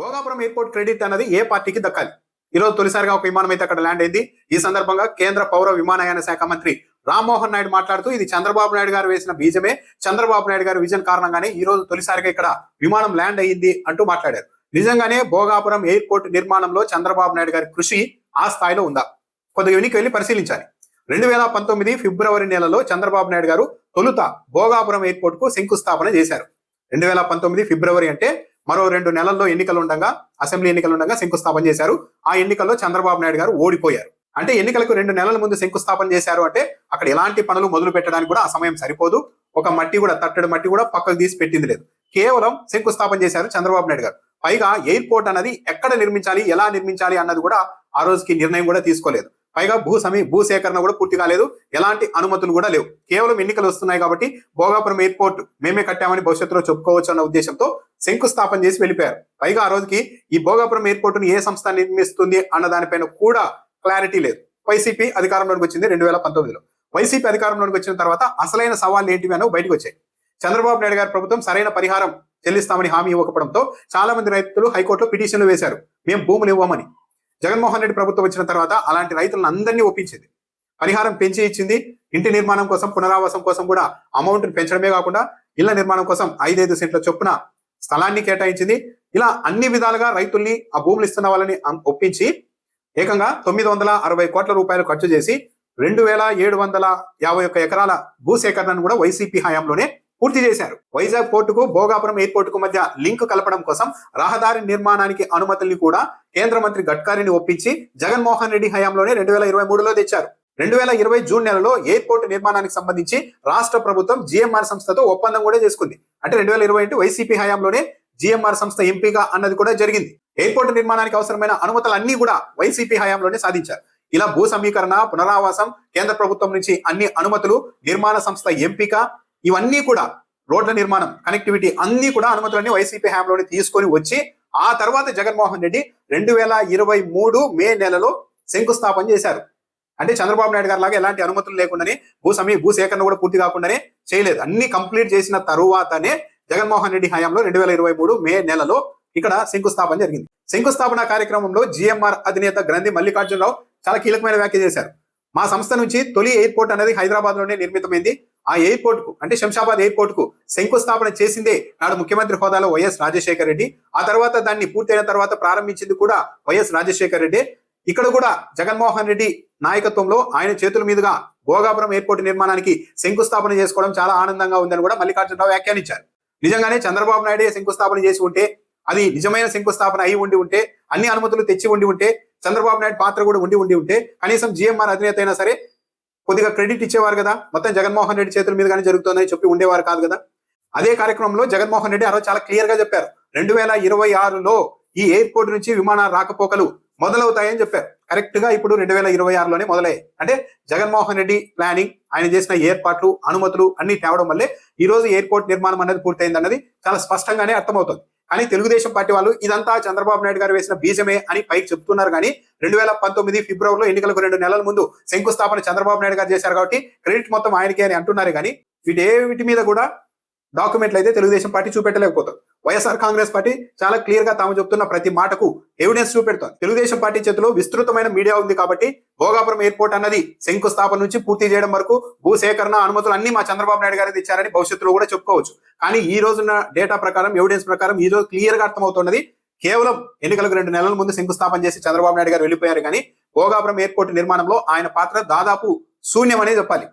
Bhogapuram airport credit అన్నది ఏ పార్టీకి దక్కాలి? ఈరోజు తొలిసారిగా ఒక విమానం అయితే అక్కడ ల్యాండ్ అయింది. ఈ సందర్భంగా కేంద్ర పౌర విమానయాన శాఖ మంత్రి రామ్మోహన్ నాయుడు మాట్లాడుతూ ఇది చంద్రబాబు నాయుడు గారు వేసిన బీజమే, చంద్రబాబు నాయుడు గారి విజన్ కారణంగానే ఈ రోజు తొలిసారిగా ఇక్కడ విమానం ల్యాండ్ అయ్యింది అంటూ మాట్లాడారు. నిజంగానే భోగాపురం ఎయిర్పోర్ట్ నిర్మాణంలో చంద్రబాబు నాయుడు గారి కృషి ఆ స్థాయిలో ఉందా? కొద్దిగా వెనక్కి వెళ్ళి పరిశీలించాలి. 2019 ఫిబ్రవరి నెలలో చంద్రబాబు నాయుడు గారు తొలుత భోగాపురం ఎయిర్పోర్ట్ కు శంకుస్థాపన చేశారు. 2019 ఫిబ్రవరి అంటే మరో 2 నెలల్లో ఎన్నికలు ఉండగా, అసెంబ్లీ ఎన్నికలు ఉండగా శంకుస్థాపన చేశారు. ఆ ఎన్నికల్లో చంద్రబాబు నాయుడు గారు ఓడిపోయారు. అంటే ఎన్నికలకు 2 నెలల ముందు శంకుస్థాపన చేశారు అంటే అక్కడ ఎలాంటి పనులు మొదలు పెట్టడానికి కూడా ఆ సమయం సరిపోదు. ఒక తట్టడి మట్టి కూడా పక్కకు తీసి పెట్టింది లేదు. కేవలం శంకుస్థాపన చేశారు చంద్రబాబు నాయుడు గారు. పైగా ఎయిర్పోర్ట్ అన్నది ఎక్కడ నిర్మించాలి, ఎలా నిర్మించాలి అన్నది కూడా ఆ రోజుకి నిర్ణయం కూడా తీసుకోలేదు. పైగా భూసేకరణ కూడా పూర్తి కాలేదు. ఎలాంటి అనుమతులు కూడా లేవు. కేవలం ఎన్నికలు వస్తున్నాయి కాబట్టి భోగాపురం ఎయిర్పోర్ట్ మేమే కట్టామని భవిష్యత్తులో చెప్పుకోవచ్చు అన్న ఉద్దేశంతో శంకుస్థాపన చేసి వెళ్ళిపోయారు. పైగా ఆ రోజుకి ఈ భోగాపురం ఎయిర్పోర్ట్ ను ఏ సంస్థ నిర్మిస్తుంది అన్న దానిపైన కూడా క్లారిటీ లేదు. వైసీపీ అధికారంలోకి వచ్చింది 2019లో. వైసీపీ అధికారంలోకి వచ్చిన తర్వాత అసలైన సవాళ్ళు ఏంటివి అనో బయటకు వచ్చాయి. చంద్రబాబు నాయుడు గారి ప్రభుత్వం సరైన పరిహారం చెల్లిస్తామని హామీ ఇవ్వకపోవడంతో చాలా మంది రైతులు హైకోర్టులో పిటిషన్లు వేశారు, మేము భూములు ఇవ్వమని. జగన్మోహన్ రెడ్డి ప్రభుత్వం వచ్చిన తర్వాత అలాంటి రైతులను అందరినీ ఒప్పించింది. పరిహారం పెంచి ఇచ్చింది. ఇంటి నిర్మాణం కోసం, పునరావాసం కోసం కూడా అమౌంట్ పెంచడమే కాకుండా ఇళ్ల నిర్మాణం కోసం 5-5 సెంట్ల చొప్పున స్థలాన్ని కేటాయించింది. ఇలా అన్ని విధాలుగా రైతుల్ని, ఆ భూములు ఇస్తున్న వాళ్ళని ఒప్పించి ఏకంగా 960 కోట్ల రూపాయలు ఖర్చు చేసి 2751 ఎకరాల భూసేకరణను కూడా వైసీపీ హయాంలోనే పూర్తి చేశారు. వైజాగ్ పోర్టుకు, భోగాపురం ఎయిర్పోర్టుకు మధ్య లింక్ కలపడం కోసం రహదారి నిర్మాణానికి అనుమతుల్ని కూడా కేంద్ర మంత్రి గడ్కరీని ఒప్పించి జగన్మోహన్ రెడ్డి హయాంలోనే 2023లో తెచ్చారు. 2020 జూన్ నెలలో ఎయిర్పోర్ట్ నిర్మాణానికి సంబంధించి రాష్ట్ర ప్రభుత్వం జిఎంఆర్ సంస్థతో ఒప్పందం కూడా చేసుకుంది. అంటే 2020 వైసీపీ హయాంలోనే జిఎంఆర్ సంస్థ ఎంపిక అన్నది కూడా జరిగింది. ఎయిర్పోర్ట్ నిర్మాణానికి అవసరమైన అనుమతులన్నీ కూడా వైసీపీ హయాంలోనే సాధించారు. ఇలా భూ సమీకరణ, పునరావాసం, కేంద్ర ప్రభుత్వం నుంచి అన్ని అనుమతులు, నిర్మాణ సంస్థ ఎంపిక, ఇవన్నీ కూడా రోడ్ల నిర్మాణం, కనెక్టివిటీ అన్ని కూడా అనుమతులన్నీ వైసీపీ హయాంలోనే తీసుకొని వచ్చి ఆ తర్వాత జగన్మోహన్ రెడ్డి 2023 మే నెలలో శంకుస్థాపన చేశారు. అంటే చంద్రబాబు నాయుడు గారి లాగా ఎలాంటి అనుమతులు లేకుండానే భూసేకరణ కూడా పూర్తి కాకుండానే చేయలేదు. అన్ని కంప్లీట్ చేసిన తరువాతనే జగన్మోహన్ రెడ్డి హయాంలో 2023 మే నెలలో ఇక్కడ శంకుస్థాపన జరిగింది. శంకుస్థాపన కార్యక్రమంలో జిఎంఆర్ అధినేత గ్రంథి మల్లికార్జునరావు చాలా కీలకమైన వ్యాఖ్య చేశారు. మా సంస్థ నుంచి తొలి ఎయిర్పోర్ట్ అనేది హైదరాబాద్ లోనే నిర్మితమైంది. ఆ ఎయిర్పోర్ట్ కు, అంటే శంషాబాద్ ఎయిర్పోర్ట్ కు శంకుస్థాపన చేసిందే నాడు ముఖ్యమంత్రి హోదాలో వైఎస్ రాజశేఖర రెడ్డి. ఆ తర్వాత దాన్ని పూర్తయిన తర్వాత ప్రారంభించింది కూడా వైఎస్ రాజశేఖర రెడ్డి. ఇక్కడ కూడా జగన్మోహన్ రెడ్డి నాయకత్వంలో ఆయన చేతుల మీదుగా భోగాపురం ఎయిర్పోర్ట్ నిర్మాణానికి శంకుస్థాపన చేసుకోవడం చాలా ఆనందంగా ఉందని కూడా మల్లికార్జునరావు వ్యాఖ్యానించారు. నిజంగానే చంద్రబాబు నాయుడే శంకుస్థాపన చేసి ఉంటే, అది నిజమైన శంకుస్థాపన అయి ఉంటే, అన్ని అనుమతులు తెచ్చి ఉంటే, చంద్రబాబు నాయుడు పాత్ర కూడా ఉండి ఉంటే కనీసం జిఎంఆర్ అధినేత అయినా సరే కొద్దిగా క్రెడిట్ ఇచ్చేవారు కదా. మొత్తం జగన్మోహన్ రెడ్డి చేతుల మీదుగానే జరుగుతుందని చెప్పి ఉండేవారు కాదు కదా. అదే కార్యక్రమంలో జగన్మోహన్ రెడ్డి ఆ రోజు చాలా క్లియర్ గా చెప్పారు, 2026లో ఈ ఎయిర్పోర్ట్ నుంచి విమానాలు రాకపోకలు మొదలవుతాయని చెప్పారు. కరెక్ట్ గా ఇప్పుడు 2026లోనే మొదలయ్యాయి. అంటే జగన్మోహన్ రెడ్డి ప్లానింగ్, ఆయన చేసిన ఏర్పాట్లు, అనుమతులు అన్ని తేవడం వల్లే ఈ రోజు ఎయిర్పోర్ట్ నిర్మాణం అనేది పూర్తయింది అన్నది చాలా స్పష్టంగానే అర్థమవుతుంది. కానీ తెలుగుదేశం పార్టీ వాళ్ళు ఇదంతా చంద్రబాబు నాయుడు గారు వేసిన బీజమే అని పైకి చెప్తున్నారు. కానీ 2019 ఫిబ్రవరిలో ఎన్నికలకు 2 నెలల ముందు శంకుస్థాపన చంద్రబాబు నాయుడు గారు చేశారు కాబట్టి క్రెడిట్ మొత్తం ఆయనకే అని అంటున్నారు. కానీ వీటి మీద కూడా డాక్యుమెంట్లు అయితే తెలుగుదేశం పార్టీ చూపెట్టలేకపోతుంది. వైఎస్ఆర్ కాంగ్రెస్ పార్టీ చాలా క్లియర్ గా తాము చెప్తున్న ప్రతి మాటకు ఎవిడెన్స్ చూపెడుతోంది. తెలుగుదేశం పార్టీ చేతిలో విస్తృతమైన మీడియా ఉంది కాబట్టి భోగాపురం ఎయిర్పోర్ట్ అన్నది శంకుస్థాపన నుంచి పూర్తి చేయడం వరకు భూసేకరణ, అనుమతులు అన్ని మా చంద్రబాబు నాయుడు గారు ఇచ్చారని భవిష్యత్తులో కూడా చెప్పుకోవచ్చు. కానీ ఈ రోజున్న డేటా ప్రకారం, ఎవిడెన్స్ ప్రకారం ఈ రోజు క్లియర్ గా అర్థమవుతున్నది, కేవలం ఎన్నికలకు 2 నెలల ముందు శంకుస్థాపన చేసి చంద్రబాబు నాయుడు గారు వెళ్ళిపోయారు. కానీ భోగాపురం ఎయిర్పోర్ట్ నిర్మాణంలో ఆయన పాత్ర దాదాపు శూన్యమనే చెప్పాలి.